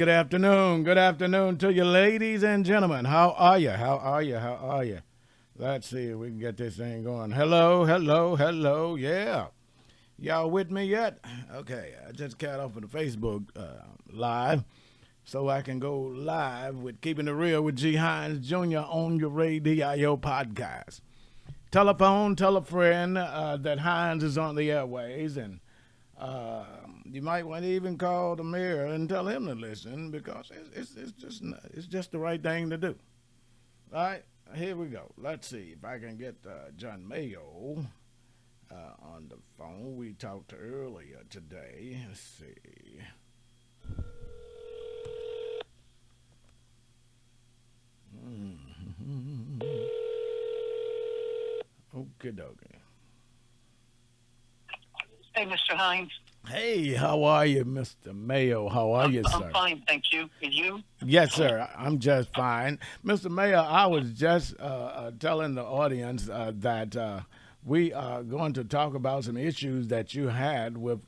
Good afternoon to you, ladies and gentlemen. How are you? How are you? How are you? Let's see if we can get this thing going. Hello, hello, hello. Yeah. Y'all with me yet? Okay, I just got off of the Facebook live so I can go live with Keeping It Real with GHinesJr. on your radio podcast. Telephone, tell a friend that Hines is on the airways, and uh, you might want to even call the mayor and tell him to listen because it's just the right thing to do. All right, here we go. Let's see if I can get John Mayo on the phone. We talked earlier today. Let's see. Okay, dokie. Hey, Mr. Hines. Hey, how are you, Mr. Mayo? How are you, I'm sir? fine, thank you. And you? Yes, sir. I'm just fine. Mr. Mayor, I was just telling the audience that we are going to talk about some issues that you had with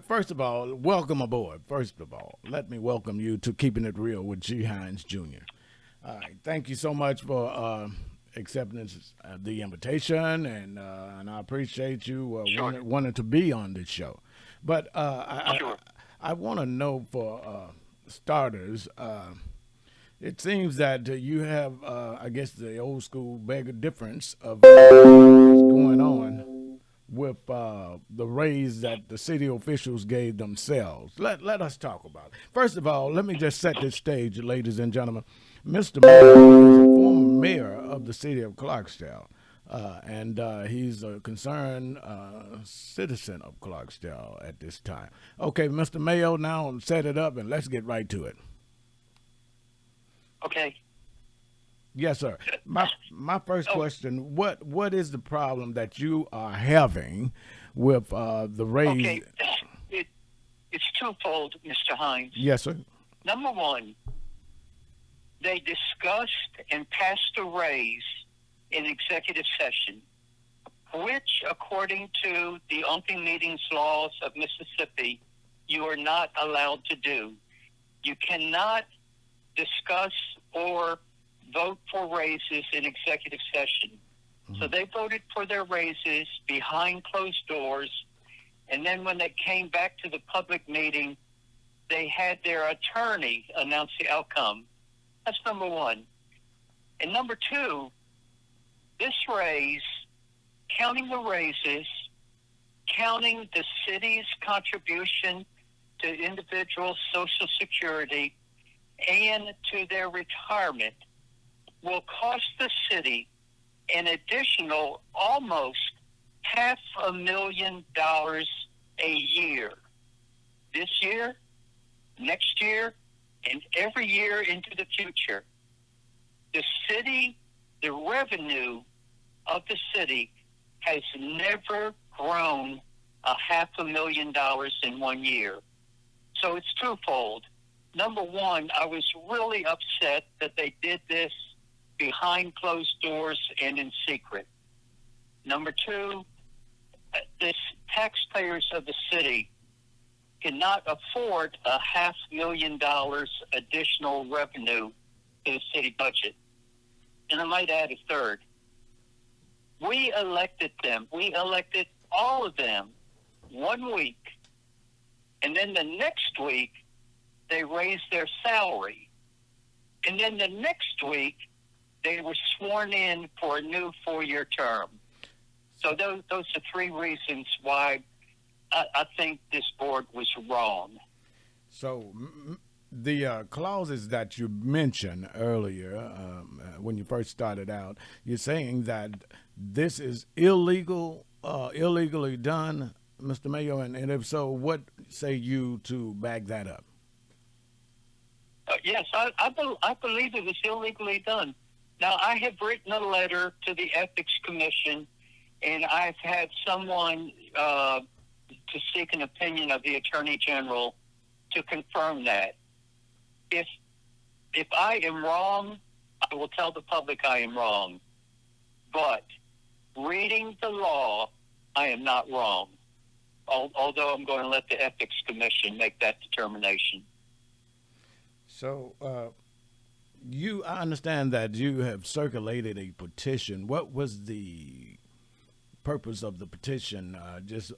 first of all, welcome aboard. First of all, let me welcome you to Keeping It Real with G. Hines Jr. All right. Thank you so much for accepting the invitation, and I appreciate you Sure. wanting to be on this show. But Sure. I want to know for starters, it seems that you have, I guess, the old school beggar difference of what's going on with the raise that the city officials gave themselves. Let us talk about it. First of all, let me just set this stage, ladies and gentlemen. Mr. Mayor is a former mayor of the city of Clarksdale. And he's a concerned citizen of Clarksdale at this time. Okay, Mr. Mayo, now set it up and let's get right to it. Okay. Yes, sir. My first Oh, question: what is the problem that you are having with the raise? okay. It, it's twofold, Mr. Hines. Yes, sir. Number one, they discussed and passed a raise in executive session, which, according to the open meetings laws of Mississippi, you are not allowed to do. You cannot discuss or vote for raises in executive session. So they voted for their raises behind closed doors, and then when they came back to the public meeting, they had their attorney announce the outcome. That's number one. And number two, this raise, counting the raises, counting the city's contribution to individual Social Security and to their retirement, will cost the city an additional almost $500,000 a year. This year, next year, and every year into the future. The city, the revenue of the city has never grown $500,000 in 1 year. So it's twofold. Number one, I was really upset that they did this behind closed doors and in secret. Number two, the taxpayers of the city cannot afford $500,000 additional revenue to the city budget. And I might add a third. We elected them. We elected all of them 1 week. And then the next week, they raised their salary. And then the next week, they were sworn in for a new 4-year term. So those are three reasons why I think this board was wrong. So the clauses that you mentioned earlier when you first started out, you're saying that this is illegal, illegally done, Mr. Mayo, and if so, what say you to back that up? Yes, I believe it was illegally done. Now, I have written a letter to the Ethics Commission, and I've had someone to seek an opinion of the Attorney General to confirm that. If I am wrong, I will tell the public I am wrong. But reading the law, I am not wrong. Although I'm going to let the Ethics Commission make that determination. So, I understand that you have circulated a petition. What was the purpose of the petition? Just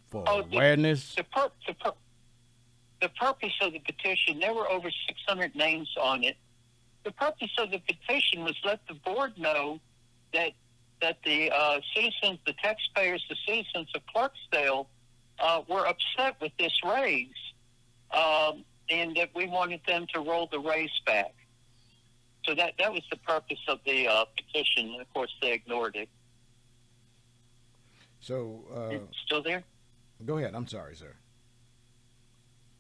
for Oh, awareness? the, pur- the, pur- the purpose of the petition, there were over 600 names on it. The purpose of the petition was let the board know that the citizens, the taxpayers, the citizens of Clarksdale were upset with this raise, and that we wanted them to roll the raise back. So that was the purpose of the petition, and of course they ignored it. So, Still there? go ahead. I'm sorry, sir.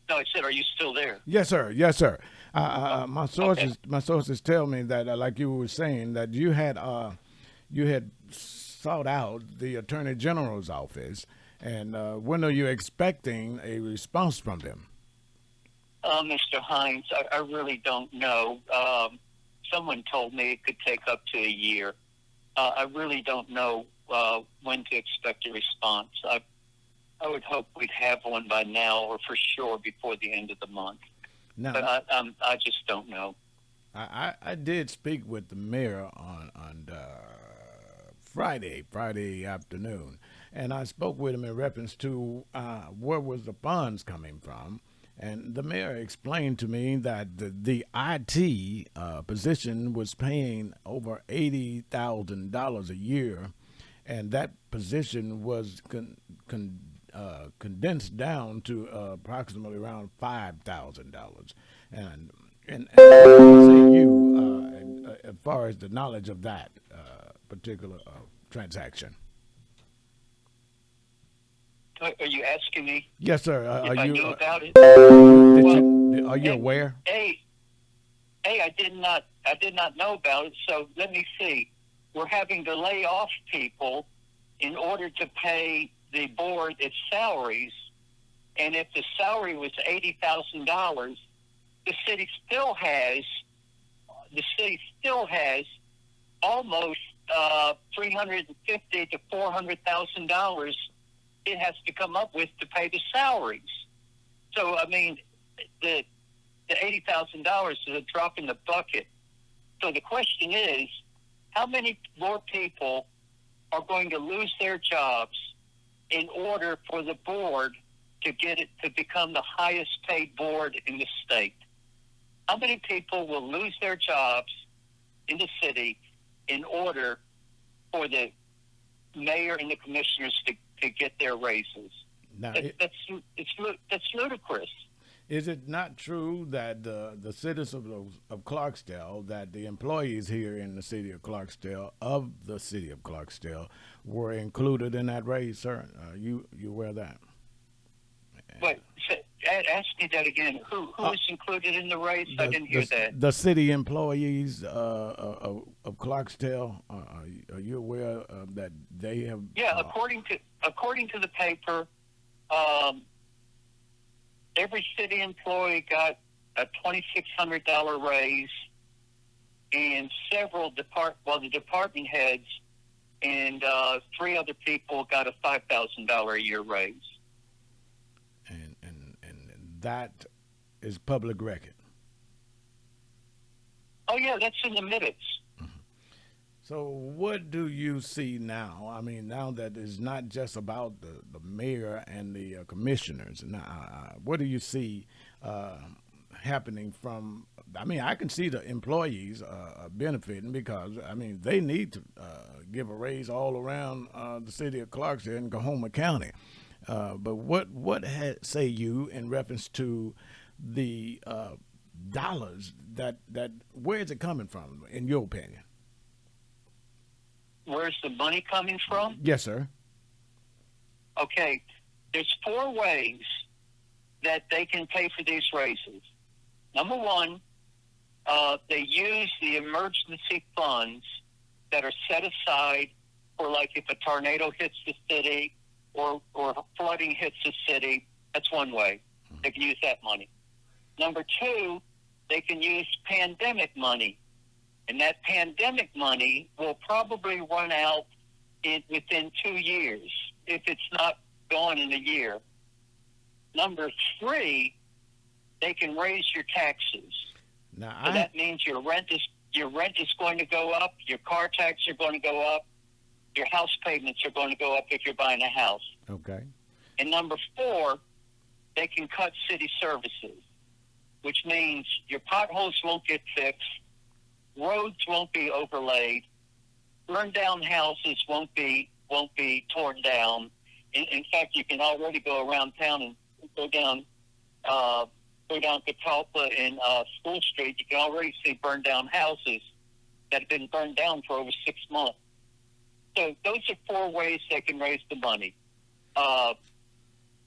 No, I said, are you still there? Yes, sir. Yes, sir. My sources, Okay. my sources tell me that, like you were saying, that you had sought out the Attorney General's office, and when are you expecting a response from them? Mr. Hines, I really don't know. Someone told me it could take up to a year. I really don't know when to expect a response. I would hope we'd have one by now, or for sure before the end of the month. Now, But I just don't know. I did speak with the mayor on Friday afternoon, and I spoke with him in reference to where was the funds coming from. And the mayor explained to me that the IT position was paying over $80,000 a year, and that position was condensed down to approximately around $5,000. And say you, as far as the knowledge of that particular transaction. Are you asking me Yes, sir. if I knew about it? Are you aware? I did not know about it. So let me see. We're having to lay off people in order to pay the board its salaries, and if the salary was $80,000, the city still has almost $350,000 to $400,000 it has to come up with to pay the salaries. So I mean, the $80,000 is a drop in the bucket. So the question is, how many more people are going to lose their jobs in order for the board to get it to become the highest paid board in the state? How many people will lose their jobs in the city in order for the mayor and the commissioners to get their raises? Now, That's ludicrous. is it not true that the citizens of Clarksdale, that the employees here in the city of Clarksdale, were included in that raise, sir? You aware of that? But ask me that again. Who is included in the raise? I didn't hear that. The city employees of Clarksdale. Are you aware that they have? Yeah, according to the paper, every city employee got a $2,600 raise, and several the department heads and 3 other people got a $5,000 a year raise. And that is public record. Oh yeah, that's in the minutes. So what do you see now? I mean, now that it's not just about the mayor and the commissioners. Now, what do you see happening from? I mean, I can see the employees benefiting because, I mean, they need to give a raise all around the city of Clarksdale and Coahoma County. But what say you in reference to the dollars that where is it coming from, in your opinion? Where's the money coming from? Yes, sir. Okay, there's 4 ways that they can pay for these raises. Number 1, they use the emergency funds that are set aside for, like, if a tornado hits the city or flooding hits the city. That's one way. They can use that money. Number 2, they can use pandemic money. And that pandemic money will probably run out within 2 years, if it's not gone in a year. Number 3, they can raise your taxes. Now So that means your rent is going to go up, your car taxes are going to go up, your house payments are going to go up if you're buying a house. Okay. And number 4, they can cut city services, which means your potholes won't get fixed, roads won't be overlaid, burned down houses won't be torn down. In fact, you can already go around town and go down Catalpa and School Street. You can already see burned down houses that have been burned down for over 6 months. So those are 4 ways they can raise the money.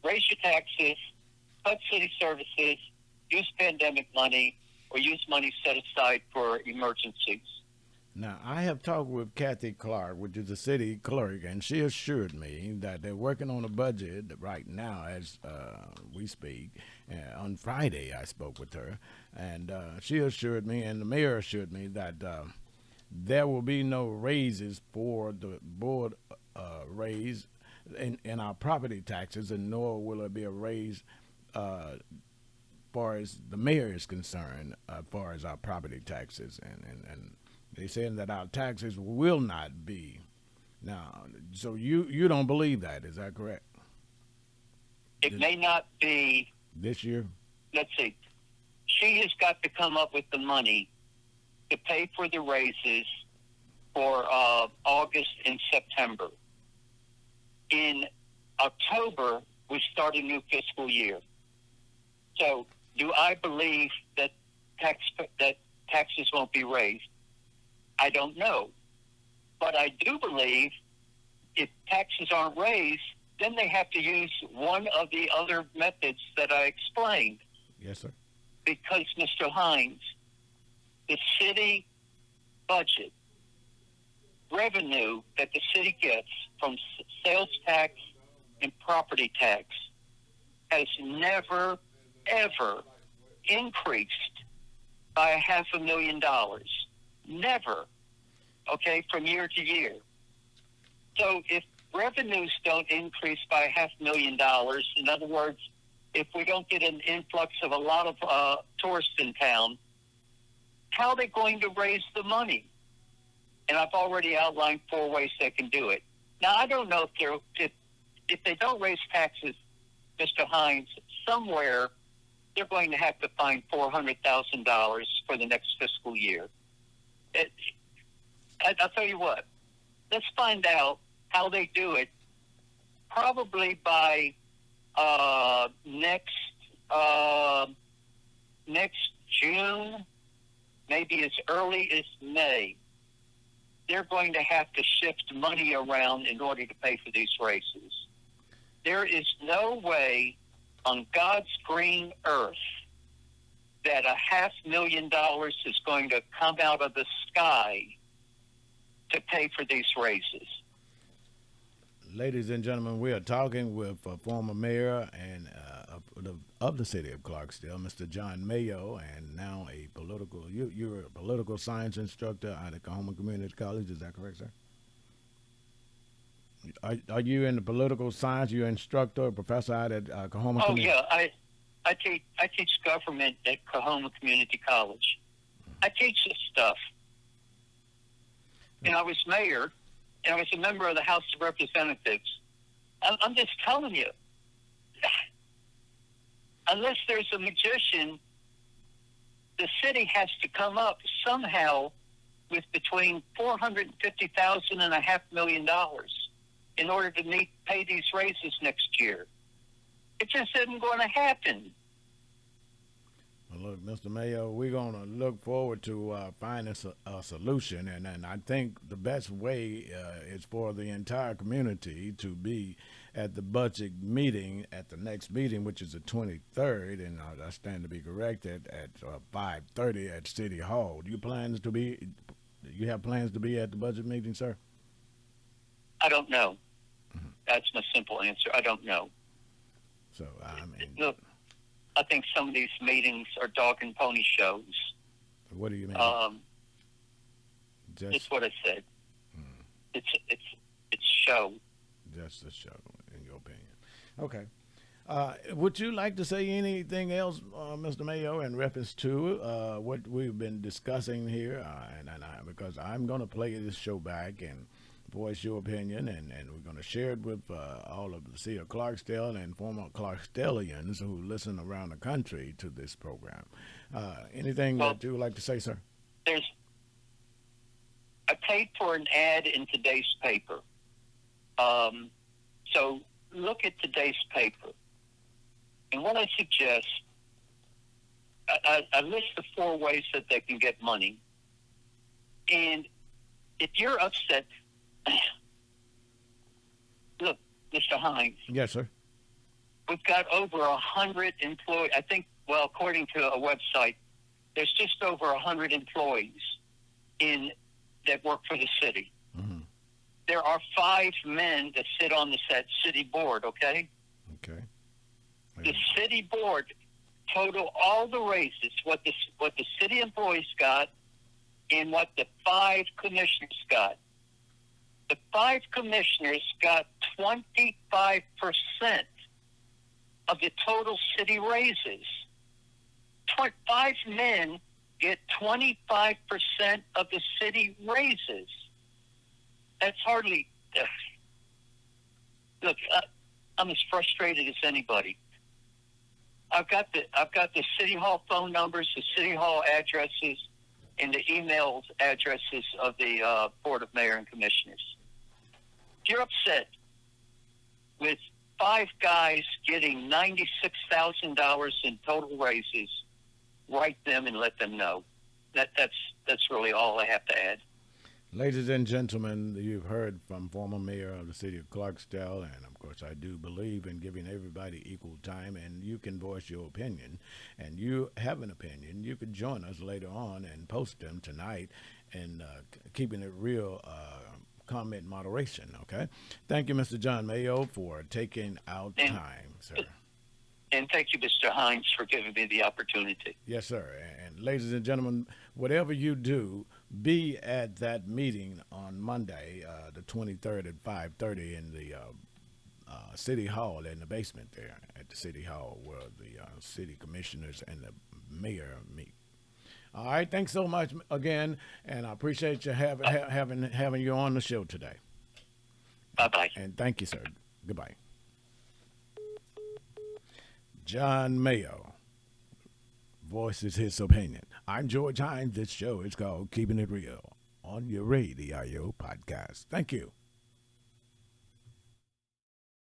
Raise your taxes, cut city services, use pandemic money, or use money set aside for emergencies. Now, I have talked with Cathy Clark, which is the city clerk, and she assured me that they're working on a budget right now as we speak. On Friday, I spoke with her, and she assured me, and the mayor assured me, that there will be no raises for the board raise in our property taxes, and nor will there be a raise far as the mayor is concerned, as far as our property taxes, and they saying that our taxes will not be. Now, so you don't believe that, is that correct? It may not be this year. Let's see. She has got to come up with the money to pay for the raises for August and September. In October, we start a new fiscal year. So, do I believe that taxes won't be raised? I don't know. But I do believe if taxes aren't raised, then they have to use one of the other methods that I explained. Yes, sir. Because, Mr. Hines, the city budget revenue that the city gets from sales tax and property tax has never, ever increased by $500,000. Never. Okay, from year to year. So if revenues don't increase by $500,000, in other words, if we don't get an influx of a lot of tourists in town, how are they going to raise the money? And I've already outlined 4 ways they can do it. Now, I don't know if they don't raise taxes, Mr. Hines, somewhere they're going to have to find $400,000 for the next fiscal year. I'll tell you what. Let's find out how they do it. Probably by next June, maybe as early as May. They're going to have to shift money around in order to pay for these races. There is no way on God's green earth that $500,000 is going to come out of the sky to pay for these races. Ladies and gentlemen, we are talking with former mayor and of the city of Clarksdale, Mr. John Mayo, and now you're a political science instructor at Oklahoma Community College. Is that correct, sir? Are you in the political science? You're an instructor, a professor out at Oklahoma Community? Oh yeah, I teach government at Oklahoma Community College. I teach this stuff. And I was mayor, and I was a member of the House of Representatives. I'm just telling you, unless there's a magician, the city has to come up somehow with between $450,000 and $500,000 in order to pay these raises next year. It just isn't going to happen. Well, look, Mr. Mayo, we're going to look forward to finding a solution, and I think the best way is for the entire community to be at the budget meeting at the next meeting, which is the 23rd, and I stand to be corrected, at 5:30 at City Hall. Do you have plans to be at the budget meeting, sir? I don't know. Mm-hmm. That's my simple answer. I don't know. So, I mean... Look, I think some of these meetings are dog and pony shows. What do you mean? It's what I said. It's show. Just a show, in your opinion. Okay. Would you like to say anything else, Mr. Mayo, in reference to what we've been discussing here? Because I'm going to play this show back and voice your opinion, and we're going to share it with all of the city of Clarksdale and former Clarksdalians who listen around the country to this program. Anything Well, that you would like to say, sir? there's I paid for an ad in today's paper. So look at today's paper. And what I suggest, I list the 4 ways that they can get money. And if you're upset, look, Mr. Hines, Yes, sir. we've got over 100 employees. I think, well, according to a website, there's just over 100 employees that work for the city. Mm-hmm. There are 5 men that sit on the city board, okay? Okay. The city board total all the raises, what the city employees got and what the 5 commissioners got. The 5 commissioners got 25% of the total city raises. 5 men get 25% of the city raises. That's hardly. Look, I'm as frustrated as anybody. I've got the city hall phone numbers, the city hall addresses, and the email addresses of the Board of Mayor and Commissioners. If you're upset with 5 guys getting $96,000 in total raises, write them and let them know. That's really all I have to add. Ladies and gentlemen, you've heard from former mayor of the city of Clarksdale, and of course I do believe in giving everybody equal time, and you can voice your opinion, and you have an opinion. You can join us later on and post them tonight and Keeping It Real comment moderation, okay? Thank you, Mr. John Mayo, for taking out time, sir. And thank you, Mr. Hines, for giving me the opportunity. Yes, sir. And ladies and gentlemen, whatever you do, be at that meeting on Monday, the 23rd at 5:30 in the City Hall, in the basement there at the City Hall, where the city commissioners and the mayor meet. All right, thanks so much again, and I appreciate you having you on the show today. Bye-bye. And thank you, sir. Goodbye. John Mayo voices his opinion. I'm George Hines. This show is called Keeping It Real on your radio podcast. Thank you.